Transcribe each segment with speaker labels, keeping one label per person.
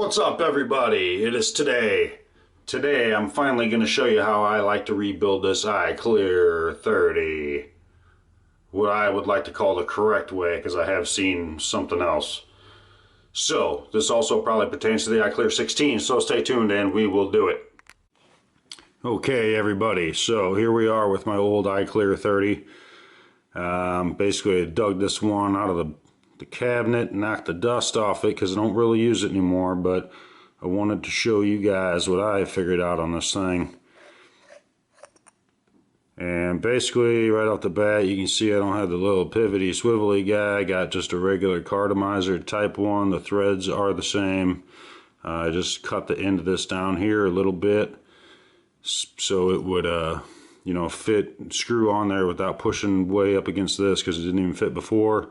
Speaker 1: What's up, everybody? It is today. Today I'm finally going to show you how I like to rebuild this iClear 30. What I would like to call the correct way, because I have seen something else. So this also probably pertains to the iClear 16, so stay tuned and we will do it. Okay, everybody, so here we are with my old iClear 30. Basically I dug this one out of the cabinet, knocked the dust off it because I don't really use it anymore, but I wanted to show you guys what I figured out on this thing. And basically right off the bat you can see I don't have the little pivoty swivelly guy. I got just a regular cartomizer type one. The threads are the same. I just cut the end of this down here a little bit so it would fit, screw on there without pushing way up against this because it didn't even fit before.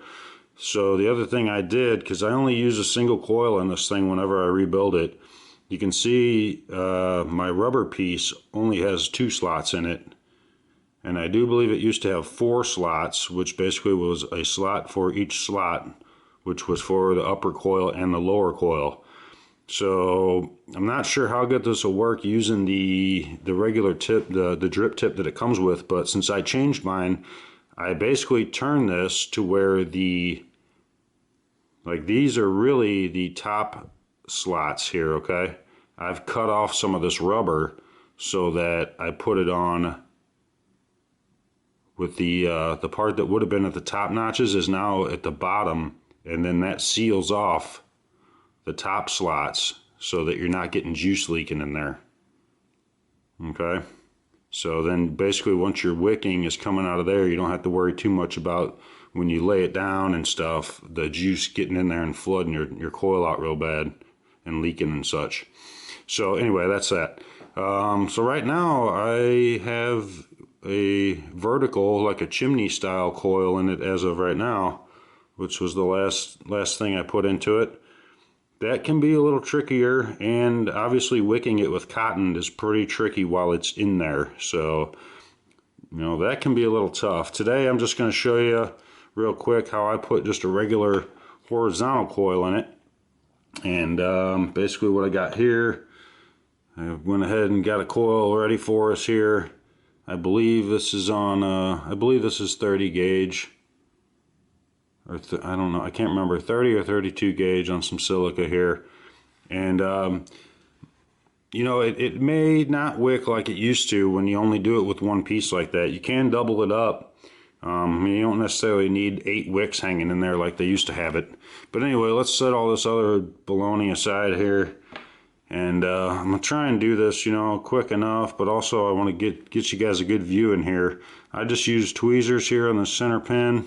Speaker 1: So the other thing I did, because I only use a single coil in this thing whenever I rebuild it, you can see my rubber piece only has 2 slots in it. And I do believe it used to have 4 slots, which basically was a slot for each slot, which was for the upper coil and the lower coil. So I'm not sure how good this will work using the regular tip, the drip tip that it comes with, but since I changed mine, I basically turned this to where these are really the top slots here, okay? I've cut off some of this rubber so that I put it on with the part that would have been at the top notches is now at the bottom, and then that seals off the top slots so that you're not getting juice leaking in there, okay? So then basically once your wicking is coming out of there, you don't have to worry too much about when you lay it down and stuff, the juice getting in there and flooding your coil out real bad and leaking and such. So anyway, that's that. So right now I have a vertical, like a chimney style coil in it as of right now, which was the last thing I put into it. That can be a little trickier, and obviously wicking it with cotton is pretty tricky while it's in there. So, that can be a little tough. Today I'm just going to show you real quick how I put just a regular horizontal coil in it. And basically what I got here, I went ahead and got a coil ready for us here. I believe this is on, I believe this is 30 gauge. Or I don't know, I can't remember, 30 or 32 gauge on some silica here. And it may not wick like it used to when you only do it with one piece like that. You can double it up. You don't necessarily need 8 wicks hanging in there like they used to have it. But anyway, let's set all this other baloney aside here. And I'm going to try and do this, quick enough, but also I want to get you guys a good view in here. I just use tweezers here on the center pin.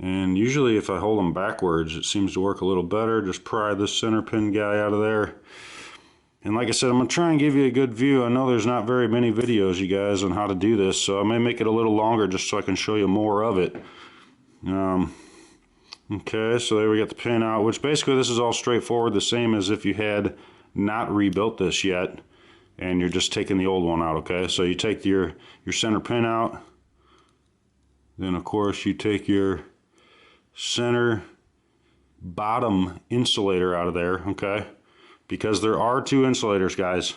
Speaker 1: And usually if I hold them backwards, it seems to work a little better. Just pry this center pin guy out of there. And like I said, I'm going to try and give you a good view. I know there's not very many videos, you guys, on how to do this, so I may make it a little longer just so I can show you more of it. Okay, so there we got the pin out, which basically this is all straightforward, the same as if you had not rebuilt this yet, and you're just taking the old one out, okay? So you take your center pin out, then of course you take your center bottom insulator out of there, okay? Because there are 2 insulators, guys.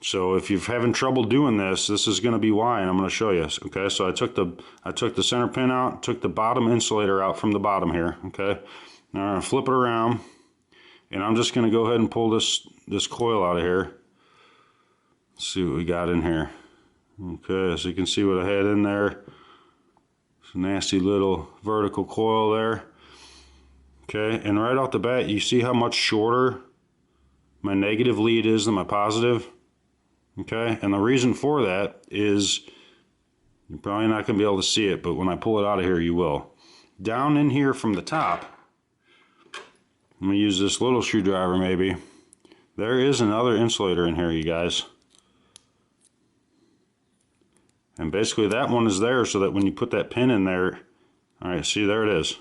Speaker 1: So if you're having trouble doing this, this is going to be why, and I'm going to show you. Okay, so I took the center pin out, took the bottom insulator out from the bottom here. Okay, now I'm going to flip it around, and I'm just going to go ahead and pull this coil out of here. Let's see what we got in here. Okay, so you can see what I had in there. It's a nasty little vertical coil there. Okay, and right off the bat, you see how much shorter my negative lead is than my positive. Okay, and the reason for that is you're probably not going to be able to see it, but when I pull it out of here, you will. Down in here from the top, I'm going to use this little screwdriver maybe. There is another insulator in here, you guys. And basically that one is there so that when you put that pin in there, alright, see, there it is.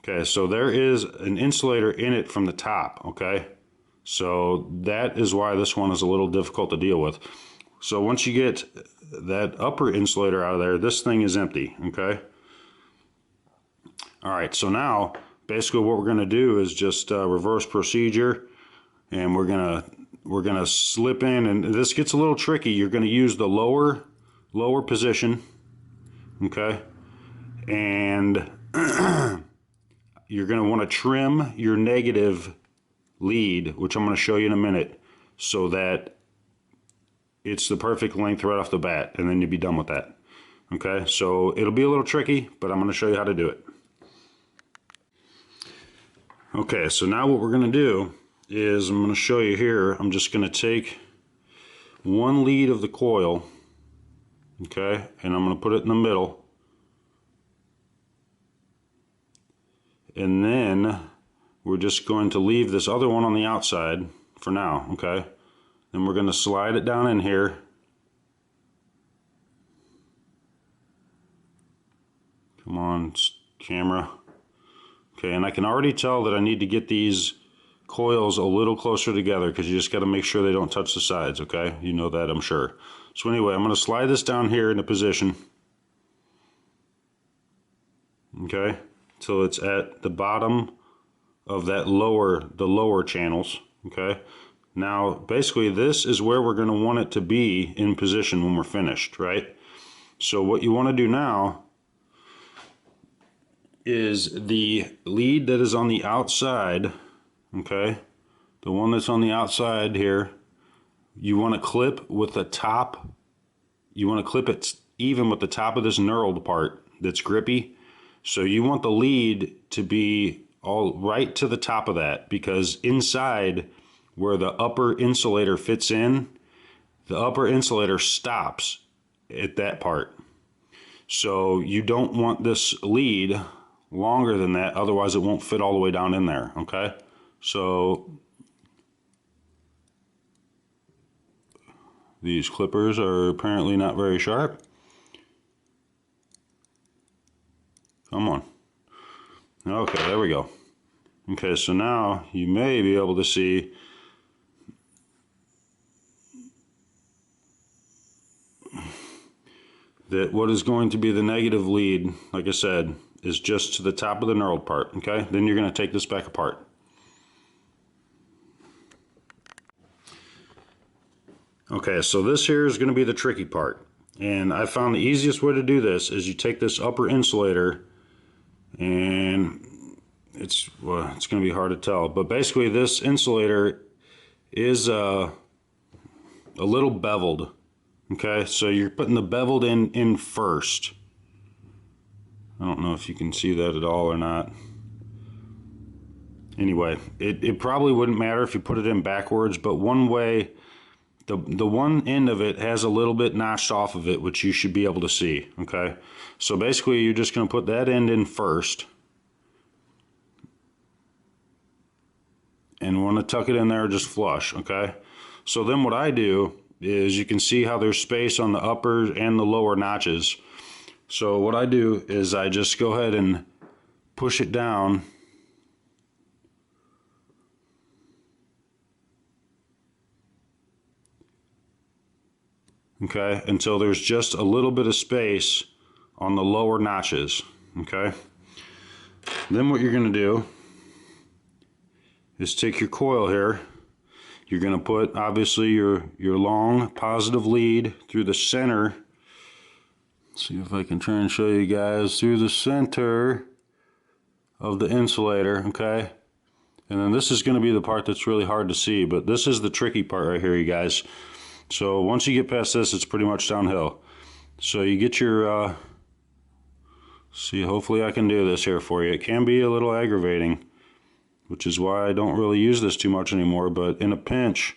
Speaker 1: Okay, so there is an insulator in it from the top, okay? So that is why this one is a little difficult to deal with. So once you get that upper insulator out of there, this thing is empty, okay? Alright, so now basically what we're going to do is just reverse procedure, and we're gonna slip in, and this gets a little tricky. You're going to use the lower position, okay, and you're going to want to trim your negative lead, which I'm going to show you in a minute, so that it's the perfect length right off the bat, and then you'll be done with that. Okay, so it'll be a little tricky, but I'm going to show you how to do it. Okay, so now what we're going to do is I'm going to show you here. I'm just going to take one lead of the coil, okay, and I'm going to put it in the middle, and then we're just going to leave this other one on the outside for now, okay. Then we're going to slide it down in here, come on camera, okay, and I can already tell that I need to get these coils a little closer together, because you just got to make sure they don't touch the sides, okay? You know that, I'm sure. So anyway, I'm going to slide this down here into position, okay, till it's at the bottom of that the lower channels, okay? Now basically this is where we're going to want it to be in position when we're finished, right? So what you want to do now is the lead that is on the outside, okay, the one that's on the outside here, you want to clip with the top, you want to clip it even with the top of this knurled part that's grippy. So you want the lead to be all right to the top of that, because inside where the upper insulator fits in, the upper insulator stops at that part. So you don't want this lead longer than that, otherwise it won't fit all the way down in there, okay? So these clippers are apparently not very sharp. Come on. Okay, there we go. Okay, so now you may be able to see that what is going to be the negative lead, like I said, is just to the top of the knurled part, okay? Then you're going to take this back apart. Okay, so this here is going to be the tricky part. And I found the easiest way to do this is you take this upper insulator, and it's going to be hard to tell, but basically this insulator is a little beveled, okay? So you're putting the beveled in first. I don't know if you can see that at all or not. Anyway, it probably wouldn't matter if you put it in backwards, but one way, the one end of it has a little bit notched off of it, which you should be able to see, okay? So basically you're just going to put that end in first, and want to tuck it in there just flush, okay? So then what I do is, you can see how there's space on the upper and the lower notches. So what I do is I just go ahead and push it down, okay, until there's just a little bit of space on the lower notches, okay? Then what you're going to do is take your coil here. You're going to put, obviously, your long positive lead through the center. See if I can try and show you guys, through the center of the insulator, okay? And then this is going to be the part that's really hard to see, but this is the tricky part right here, you guys. So once you get past this, it's pretty much downhill. So you get your, see, hopefully I can do this here for you. It can be a little aggravating, which is why I don't really use this too much anymore, but in a pinch,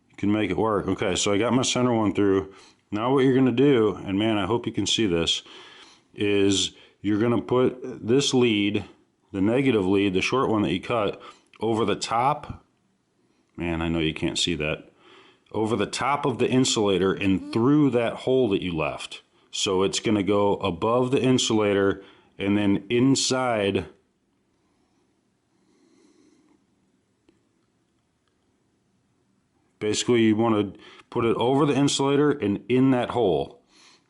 Speaker 1: you can make it work. Okay, so I got my center one through. Now what you're going to do, and man, I hope you can see this, is you're going to put this lead, the negative lead, the short one that you cut, over the top. Man, I know you can't see that. Over the top of the insulator and through that hole that you left. So it's going to go above the insulator and then inside. Basically, you want to put it over the insulator and in that hole.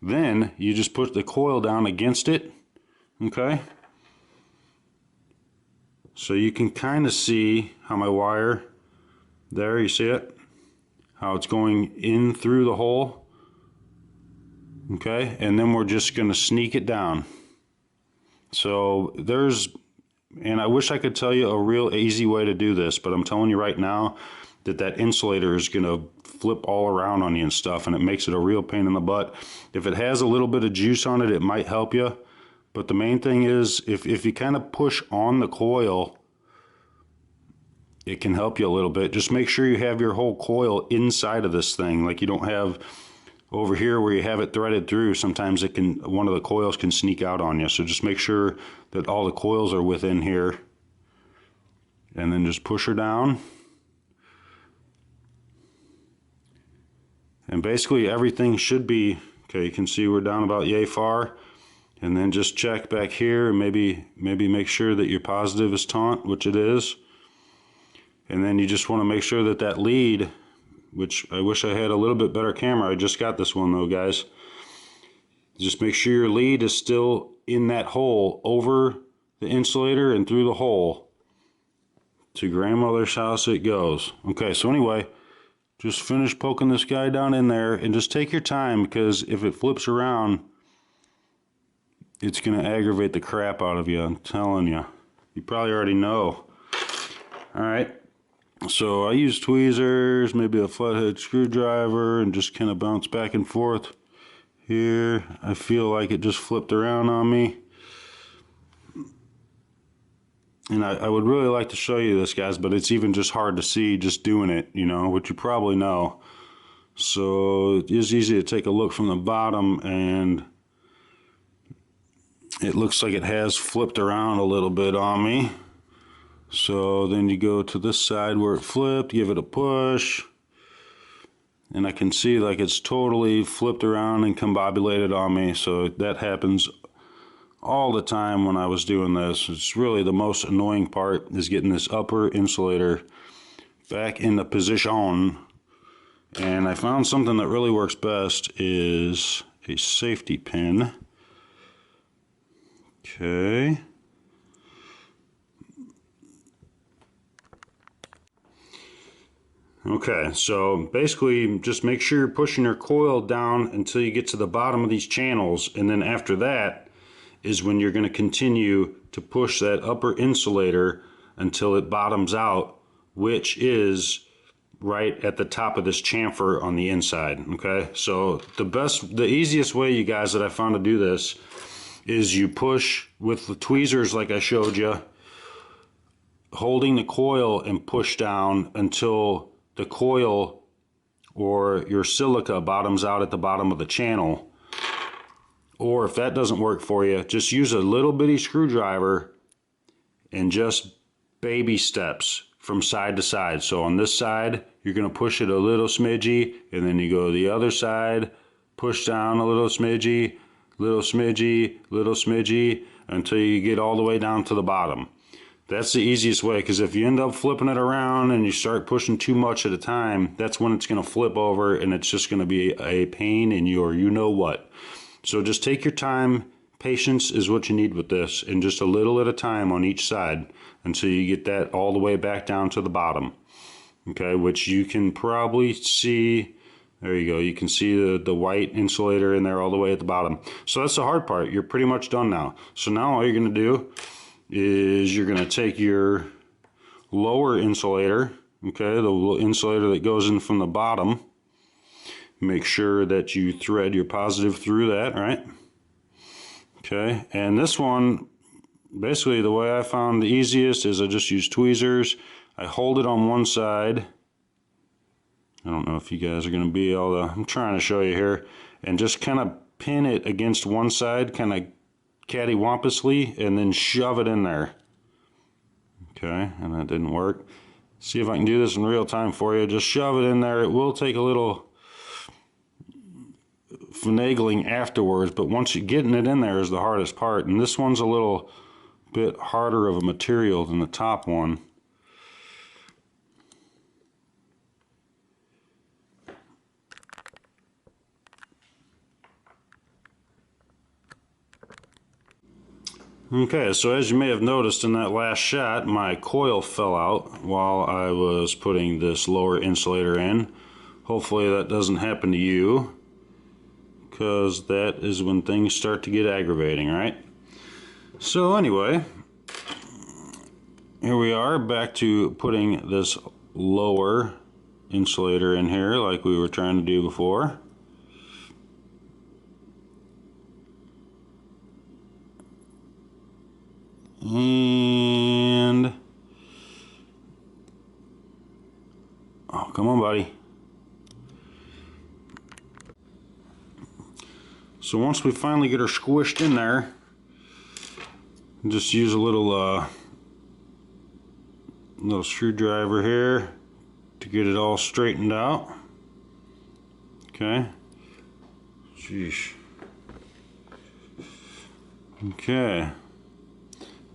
Speaker 1: Then you just put the coil down against it, okay? So you can kind of see how my wire, there, you see it? How it's going in through the hole. Okay, and then we're just going to sneak it down. So and I wish I could tell you a real easy way to do this, but I'm telling you right now that insulator is going to flip all around on you and stuff, and it makes it a real pain in the butt. If it has a little bit of juice on it, it might help you. But the main thing is, if you kind of push on the coil, it can help you a little bit. Just make sure you have your whole coil inside of this thing. Like you don't have over here where you have it threaded through. Sometimes one of the coils can sneak out on you. So just make sure that all the coils are within here. And then just push her down. And basically everything should be, okay, you can see we're down about yay far. And then just check back here and maybe make sure that your positive is taut, which it is. And then you just want to make sure that that lead, which I wish I had a little bit better camera. I just got this one though, guys. Just make sure your lead is still in that hole over the insulator and through the hole. To grandmother's house it goes. Okay, so anyway, just finish poking this guy down in there and just take your time, because if it flips around, it's going to aggravate the crap out of you, I'm telling you. You probably already know. Alright, so I use tweezers, maybe a flathead screwdriver, and just kind of bounce back and forth here. I feel like it just flipped around on me. And I would really like to show you this, guys, but it's even just hard to see just doing it, you know, which you probably know. So it is easy to take a look from the bottom, and it looks like it has flipped around a little bit on me. So then you go to this side where it flipped, give it a push, and I can see like it's totally flipped around and combobulated on me. So that happens all the time when I was doing this. It's really the most annoying part, is getting this upper insulator back in the position. And I found something that really works best is a safety pin. Okay. Okay, so basically just make sure you're pushing your coil down until you get to the bottom of these channels, and then after that is when you're going to continue to push that upper insulator until it bottoms out, which is right at the top of this chamfer on the inside. Okay, so the easiest way, you guys, that I found to do this is you push with the tweezers like I showed you, holding the coil, and push down until the coil or your silica bottoms out at the bottom of the channel. Or if that doesn't work for you, just use a little bitty screwdriver and just baby steps from side to side. So on this side, you're going to push it a little smidgy, and then you go to the other side, push down a little smidgy, little smidgy, little smidgy, until you get all the way down to the bottom. That's the easiest way, because if you end up flipping it around and you start pushing too much at a time, that's when it's going to flip over, and it's just going to be a pain in your you-know-what. So just take your time. Patience is what you need with this, and just a little at a time on each side until you get that all the way back down to the bottom. Okay, which you can probably see. There you go. You can see the white insulator in there all the way at the bottom. So that's the hard part. You're pretty much done now. So now all you're going to do is you're going to take your lower insulator, okay, the little insulator that goes in from the bottom. Make sure that you thread your positive through that, right? Okay, and this one, basically the way I found the easiest is I just use tweezers. I hold it on one side. I don't know if you guys are going to be able to, I'm trying to show you here, and just kind of pin it against one side, kind of cattywampously, and then shove it in there. Okay, and that didn't work. See if I can do this in real time for you. Just shove it in there. It will take a little finagling afterwards, but once you're getting it in there is the hardest part. And this one's a little bit harder of a material than the top one. Okay, so as you may have noticed in that last shot, my coil fell out while I was putting this lower insulator in. Hopefully that doesn't happen to you, because that is when things start to get aggravating, right? So anyway, here we are back to putting this lower insulator in here like we were trying to do before. And oh, come on, buddy. So once we finally get her squished in there, just use a little screwdriver here to get it all straightened out. Okay. Sheesh. Okay.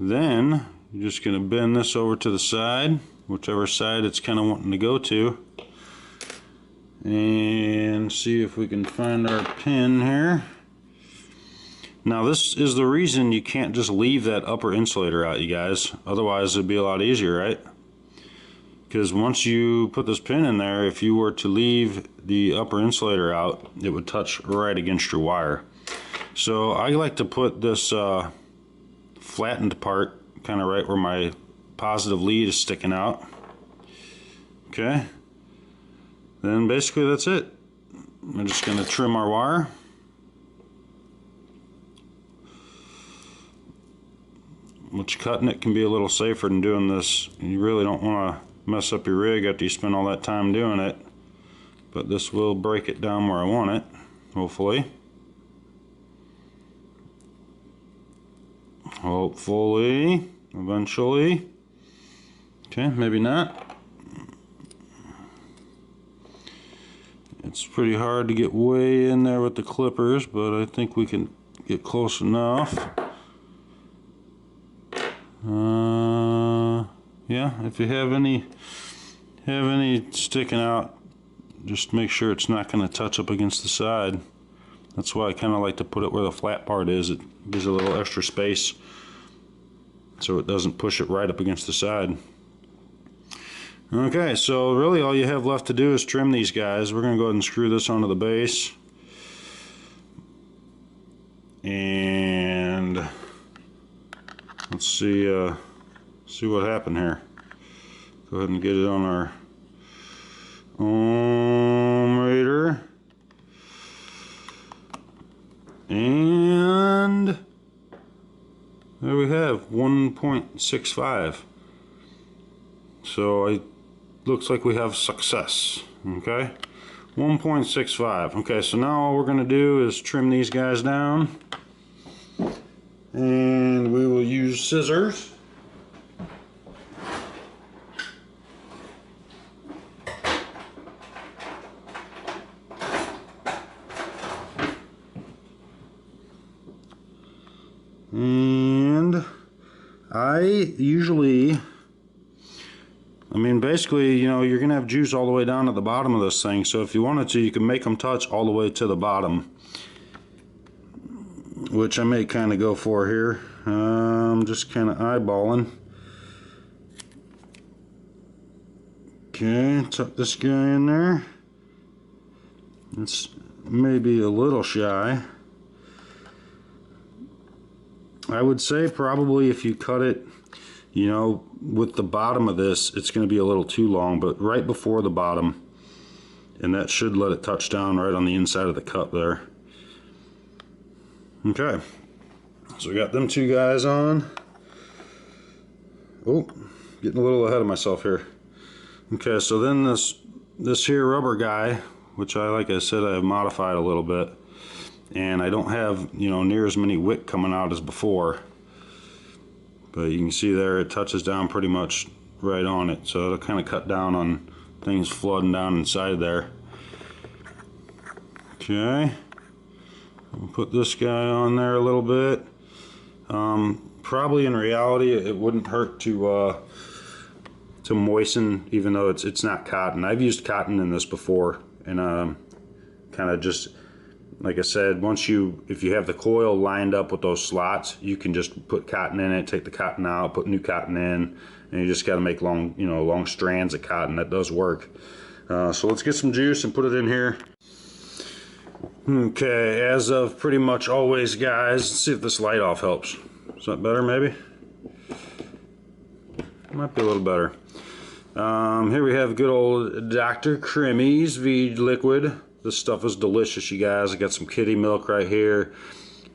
Speaker 1: Then you're just going to bend this over to the side, whichever side it's kind of wanting to go to, and see if we can find our pin here. Now this is the reason you can't just leave that upper insulator out, you guys. Otherwise it'd be a lot easier, right? Because once you put this pin in there, if you were to leave the upper insulator out, it would touch right against your wire. So I like to put this flattened part kind of right where my positive lead is sticking out. Okay, then basically that's it. I'm just going to trim our wire. Which cutting it can be a little safer than doing this. You really don't want to mess up your rig after you spend all that time doing it, but this will break it down where I want it, hopefully. Hopefully, eventually. Okay, maybe not. It's pretty hard to get way in there with the clippers, but I think we can get close enough. Yeah, if you have any sticking out, just make sure it's not going to touch up against the side. That's why I kind of like to put it where the flat part is. It gives a little extra space so it doesn't push it right up against the side. Okay, so really all you have left to do is trim these guys. We're going to go ahead and screw this onto the base. And let's see what happened here. Go ahead and get it on our ohm meter. And there we have 1.65. So it looks like we have success. Okay, 1.65. Okay, so now all we're going to do is trim these guys down, and we will use scissors. And I mean, basically, you know, you're going to have juice all the way down to the bottom of this thing. So if you wanted to, you can make them touch all the way to the bottom, which I may kind of go for here. I'm just kind of eyeballing. Okay, tuck this guy in there. It's maybe a little shy. I would say probably if you cut it, you know, with the bottom of this, it's going to be a little too long, but right before the bottom, and that should let it touch down right on the inside of the cup there. Okay, so we got them two guys on. Oh, getting a little ahead of myself here. Okay, so then this here rubber guy, which like I said, I have modified a little bit. And I don't have, you know, near as many wick coming out as before, but you can see there it touches down pretty much right on it, so it'll kind of cut down on things flooding down inside there. Okay, we'll put this guy on there a little bit. Probably in reality it wouldn't hurt to moisten, even though it's not cotton. I've used cotton in this before, and kind of just like I said, if you have the coil lined up with those slots, you can just put cotton in it, take the cotton out, put new cotton in, and you just got to make long strands of cotton. That does work. So let's get some juice and put it in here. Okay, as of pretty much always, guys, let's see if this light off helps. Is that better, maybe? Might be a little better. Here we have good old Dr. Cremi's V liquid. This stuff is delicious, you guys. I got some kitty milk right here.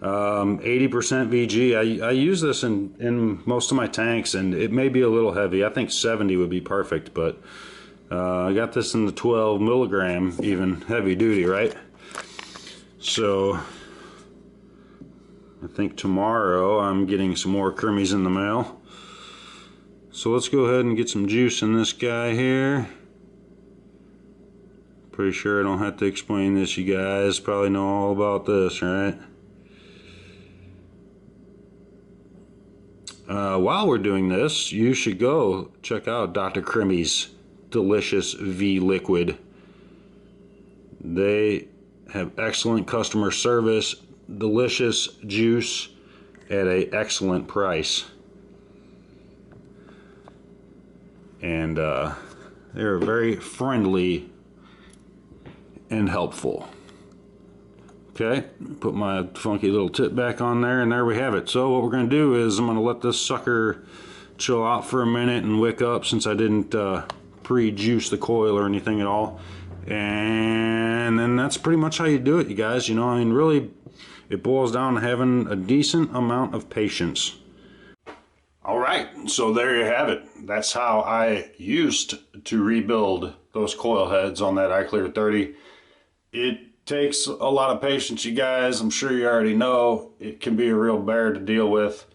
Speaker 1: 80% VG. I use this in most of my tanks, and it may be a little heavy. I think 70 would be perfect, but I got this in the 12 milligram, even heavy duty, right? So I think tomorrow I'm getting some more Cremi's in the mail. So let's go ahead and get some juice in this guy here. Pretty sure I don't have to explain this. You guys probably know all about this, right? While we're doing this, you should go check out Dr. Cremi's delicious V liquid. They have excellent customer service, delicious juice at an excellent price. And they're very friendly and helpful. Okay, put my funky little tip back on there, and there we have it. So what we're going to do is I'm going to let this sucker chill out for a minute and wick up, since I didn't pre-juice the coil or anything at all. And then that's pretty much how you do it, you guys. You know, I mean, really, it boils down to having a decent amount of patience. All right, so there you have it. That's how I used to rebuild those coil heads on that iClear 30. It takes a lot of patience, you guys. I'm sure you already know it can be a real bear to deal with.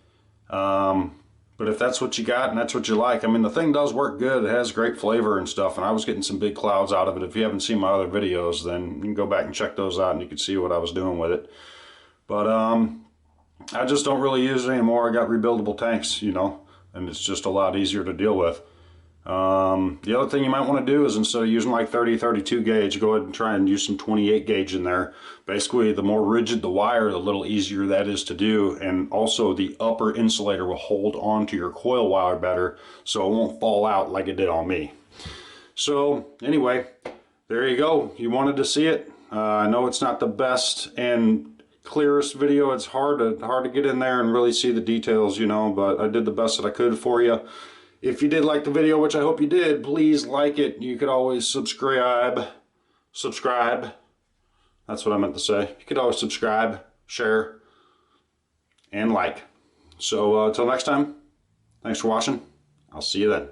Speaker 1: But if that's what you got and that's what you like, I mean, the thing does work good. It has great flavor and stuff, and I was getting some big clouds out of it. If you haven't seen my other videos, then you can go back and check those out and you can see what I was doing with it. But I just don't really use it anymore. I got rebuildable tanks, you know, and it's just a lot easier to deal with. The other thing you might want to do is, instead of using like 30-32 gauge, go ahead and try and use some 28 gauge in there. Basically, the more rigid the wire, the little easier that is to do, and also the upper insulator will hold on to your coil wire better, so it won't fall out like it did on me. So anyway, there you go. You wanted to see it. I know it's not the best and clearest video. It's hard to get in there and really see the details, you know, but I did the best that I could for you. If you did like the video, which I hope you did, please like it. You could always subscribe. That's what I meant to say. You could always subscribe, share, and like. So until next time, thanks for watching. I'll see you then.